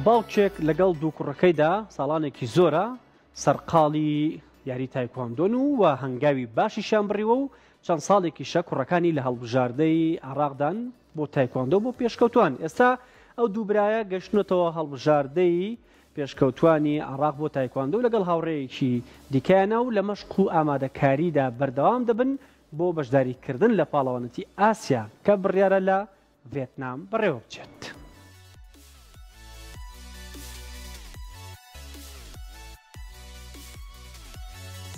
باوکێک لەگەڵ دوو کوڕەکەیدا ساڵانێکی زۆرە سەرقاڵی یاری تایکواندۆن و هەنگاوی باشیشان بڕیوە و چەند ساڵێکیشە کوڕەکانی لە هەڵبژاردەی عراقدان بۆ تایکواندۆ بۆ پێشکەوتوان. ئێستا ئەو دوو برایە گەشتنەوە هەڵبژاردەی پێشکەوتوانی عراق بۆ تایکواندۆ لەگەڵ هاوڕێیەکی دیکەیانە و لە مەشق و ئامادەکاریدا بەردەوام دەبن بۆ بەشداریکردن لە پاڵەوانەتی ئاسیا کە بڕیارە لە ڤێتنام بەڕێوە بچێت.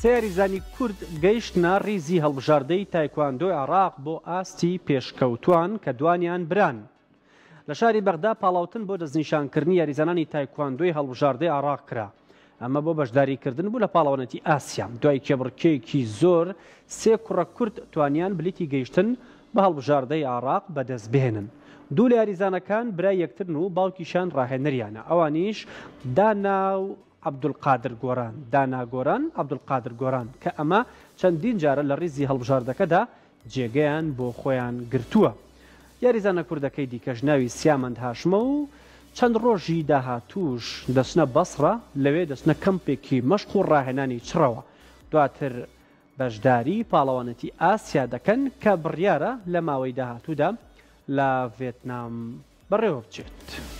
سێریزانی کورد گەیشتنە ڕیزی هەڵبژاردەی تایکواندۆی عراق بۆ ئاستی پێشکەوتوان کە دوانیان بران. لە شاری بەغدا پاڵاوتن بۆ دەستنیشانکردنی یاریزانانی تایکواندۆی هەڵبژاردەی عراق کرا. ئەمە بۆ بەشداریکردن بوو لە پاڵەوانەتی ئاسیا. دوای کێبڕکێکی زۆر سێ کوڕە کورد توانیان بلیتی گەیشتن بە هەڵبژاردەی عراق بەدەست بهێنن. دوو لە یاریزانەکان برای یەکترن و باوکیشان ڕاهێنەریانە. ئەوانیش دانا و عەبدولقادر گۆران. دانا گۆران، عەبدولقادر گۆران کە ئەمە چەندین جارە لە ڕیزی هەڵبژاردەکەدا جێگەیان بۆ خۆیان گرتووە. یاریزانە کوردەکەی دیکەش ناوی سیامەند هاشمە و چەند ڕۆژی داهاتووش دەچنە بەسڕە، لەوێ دەچنە کەمپێکی مەشق و ڕاهێنانی چڕەوە. دواتر بەشداری پاڵەوانەتی ئاسیا دەکەن کە بڕیارە لە ماوەی داهاتوودا لە ڤێتنام بەڕێوە بچێت.